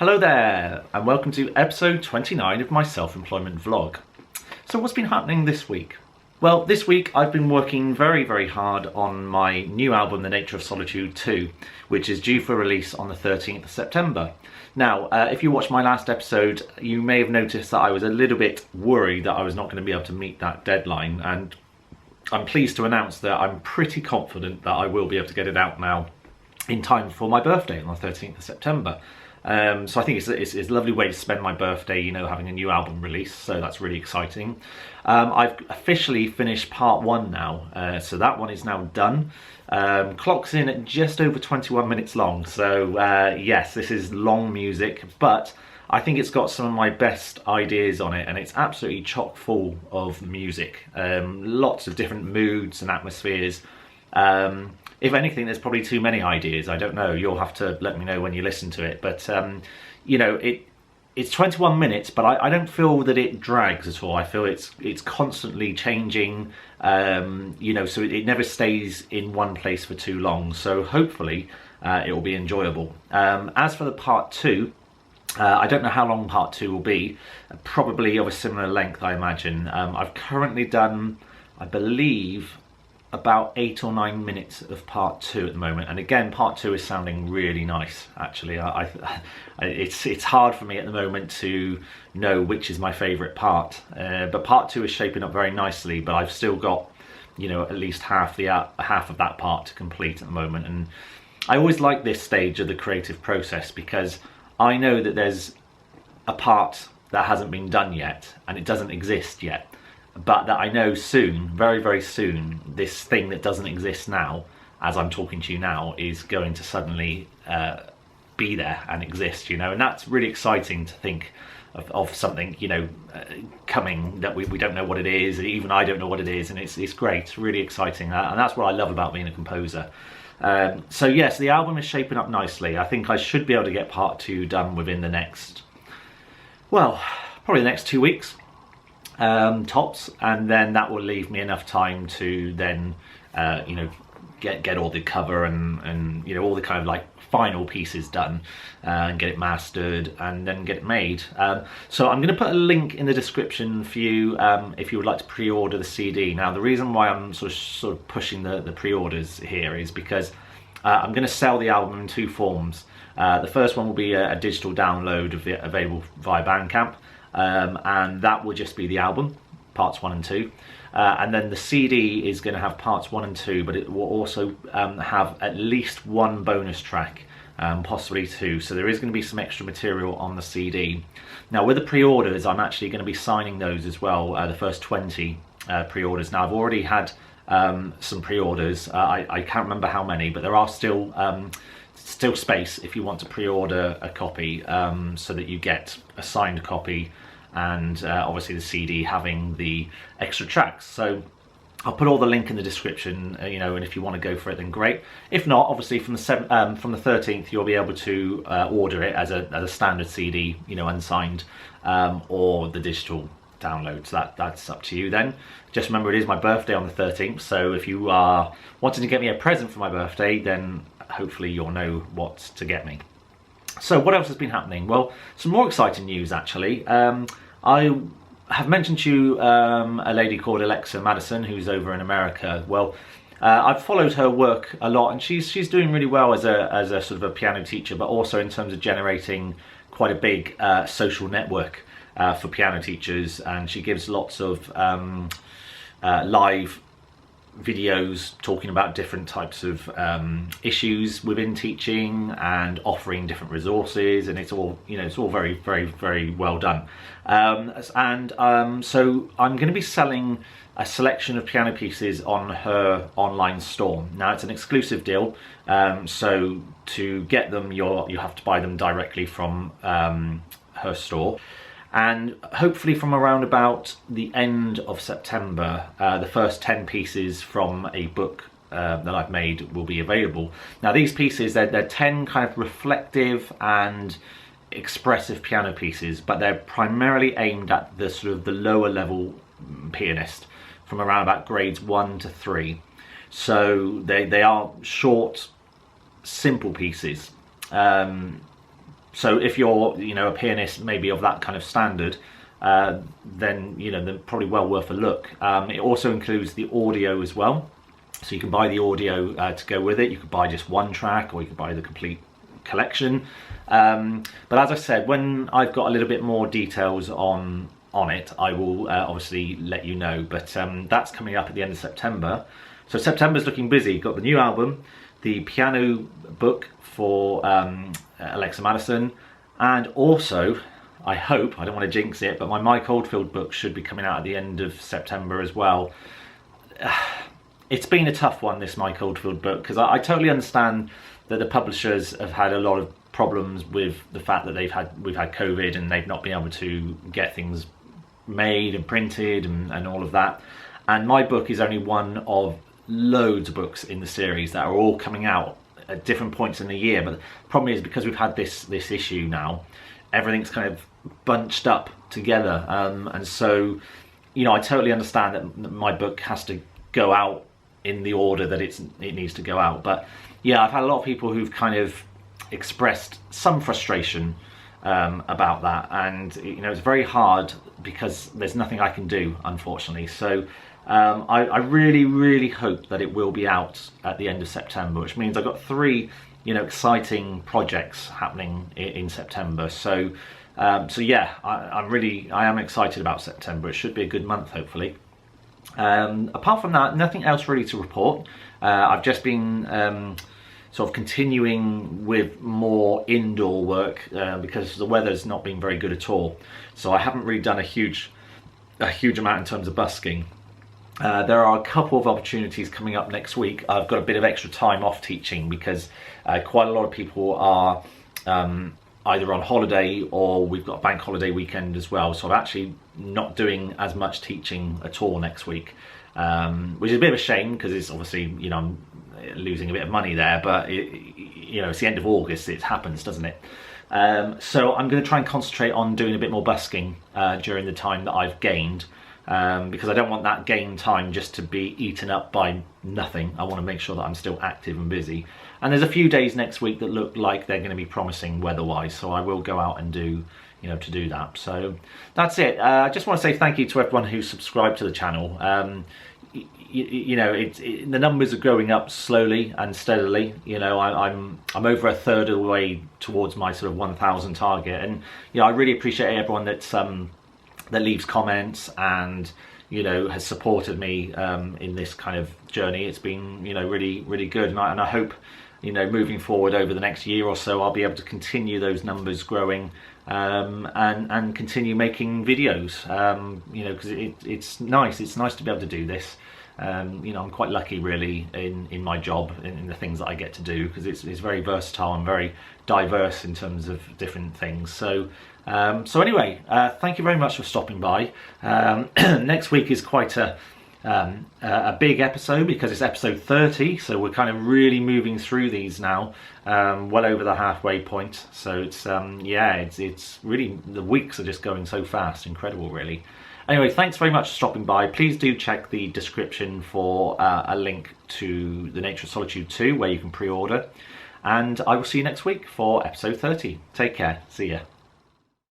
Hello there, and welcome to episode 29 of my self-employment vlog. So what's been happening this week? Well, this week I've been working very hard on my new album, The Nature of Solitude 2, which is due for release on the 13th of September. Now, if you watched my last episode, you may have noticed that I was a little bit worried that I was not going to be able to meet that deadline, and I'm pleased to announce that I'm pretty confident that I will be able to get it out now in time for my birthday on the 13th of September. So I think it's a lovely way to spend my birthday, you know, having a new album release, so that's really exciting. I've officially finished part 1 now, so that one is now done. Clock's in at just over 21 minutes long, so yes, this is long music, but I think it's got some of my best ideas on it, and it's absolutely chock full of music. Lots of different moods and atmospheres. If anything, there's probably too many ideas. I don't know. You'll have to let me know when you listen to it. But, you know, it's 21 minutes, but I don't feel that it drags at all. I feel it's constantly changing, you know, so it never stays in one place for too long. So hopefully it will be enjoyable. As for the part 2, I don't know how long part 2 will be. Probably of a similar length, I imagine. I've currently done, I believe, about 8 or 9 minutes of part 2 at the moment, and again, part 2 is sounding really nice. Actually, it's hard for me at the moment to know which is my favourite part, but part 2 is shaping up very nicely. But I've still got, you know, at least half of that part to complete at the moment, and I always like this stage of the creative process because I know that there's a part that hasn't been done yet, and it doesn't exist yet. But that I know soon, very soon, this thing that doesn't exist now, as I'm talking to you now, is going to suddenly be there and exist, you know, and that's really exciting to think of something, you know, coming that we don't know what it is, even I don't know what it is, and it's great, it's really exciting, and that's what I love about being a composer. So yes, the album is shaping up nicely. I think I should be able to get part 2 done within the next, well, probably the next 2 weeks. Tops, and then that will leave me enough time to then you know, get all the cover and you know, all the kind of like final pieces done, and get it mastered and then get it made. So I'm going to put a link in the description for you if you would like to pre-order the CD. Now, the reason why I'm sort of pushing the pre-orders here is because I'm going to sell the album in 2 forms. The first one will be a digital download of it available via Bandcamp. And that will just be the album, parts 1 and 2, and then the CD is going to have parts 1 and 2, but it will also have at least 1 bonus track, possibly 2, so there is going to be some extra material on the CD. Now, with the pre-orders, I'm actually going to be signing those as well, the first 20 pre-orders. Now, I've already had some pre-orders, I can't remember how many, but there are still space if you want to pre-order a copy, so that you get a signed copy, and obviously the CD having the extra tracks. So I'll put all the link in the description, you know, and if you want to go for it, then great. If not, obviously from the 13th you'll be able to order it as a standard CD, you know, unsigned, or the digital download. So that's up to you then. Just remember, it is my birthday on the 13th, so if you are wanting to get me a present for my birthday, then hopefully you'll know what to get me. So what else has been happening? Well, some more exciting news actually. I have mentioned to you a lady called Alexa Madison, who's over in America. Well, I've followed her work a lot, and she's doing really well as a sort of a piano teacher, but also in terms of generating quite a big social network for piano teachers, and she gives lots of live videos talking about different types of issues within teaching and offering different resources, and it's all, you know, it's all very well done. So I'm going to be selling a selection of piano pieces on her online store. Now, it's an exclusive deal, so to get them you have to buy them directly from her store. And hopefully from around about the end of September, the first 10 pieces from a book that I've made will be available. Now, these pieces, they're 10 kind of reflective and expressive piano pieces, but they're primarily aimed at the sort of the lower level pianist, from around about grades 1 to 3. So they are short, simple pieces. So if you're, a pianist maybe of that kind of standard, then, they're probably well worth a look. It also includes the audio as well. So you can buy the audio to go with it. You could buy just one track, or you could buy the complete collection. But as I said, when I've got a little bit more details on it, I will obviously let you know. But that's coming up at the end of September. So September's looking busy. Got the new album, the piano book for Alexa Madison, and also, I hope, I don't want to jinx it, but my Mike Oldfield book should be coming out at the end of September as well. It's been a tough one, this Mike Oldfield book, because I totally understand that the publishers have had a lot of problems with the fact that we've had COVID and they've not been able to get things made and printed and all of that. And my book is only one of loads of books in the series that are all coming out at different points in the year. But the problem is, because we've had this issue now, everything's kind of bunched up together, and so I totally understand that my book has to go out in the order that it needs to go out. But yeah, I've had a lot of people who've kind of expressed some frustration about that, and it's very hard because there's nothing I can do, unfortunately. So I really hope that it will be out at the end of September, which means I've got 3 exciting projects happening in September. So yeah, I am excited about September. It should be a good month, hopefully. Apart from that, nothing else really to report. I've just been sort of continuing with more indoor work because the weather's not been very good at all. So I haven't really done a huge amount in terms of busking. There are a couple of opportunities coming up next week. I've got a bit of extra time off teaching because quite a lot of people are either on holiday, or we've got a bank holiday weekend as well. So I'm actually not doing as much teaching at all next week, which is a bit of a shame because it's obviously, I'm losing a bit of money there, but it's the end of August, it happens, doesn't it? So I'm going to try and concentrate on doing a bit more busking during the time that I've gained. Because I don't want that gain time just to be eaten up by nothing. I want to make sure that I'm still active and busy. And there's a few days next week that look like they're going to be promising weather-wise, so I will go out and do that. So that's it. I just want to say thank you to everyone who subscribed to the channel. The numbers are going up slowly and steadily. I'm over a third of the way towards my sort of 1,000 target, and I really appreciate everyone that leaves comments and has supported me in this kind of journey. It's been really good, and I hope moving forward over the next year or so I'll be able to continue those numbers growing and continue making videos, because it's nice to be able to do this. I'm quite lucky really in my job, in the things that I get to do, because it's very versatile and very diverse in terms of different things. So anyway, thank you very much for stopping by. Next week is quite a big episode because it's episode 30, so we're kind of really moving through these now, well over the halfway point. So it's it's really, the weeks are just going so fast, incredible really. Anyway, thanks very much for stopping by. Please do check the description for a link to The Nature of Solitude 2, where you can pre-order. And I will see you next week for episode 30. Take care. See ya.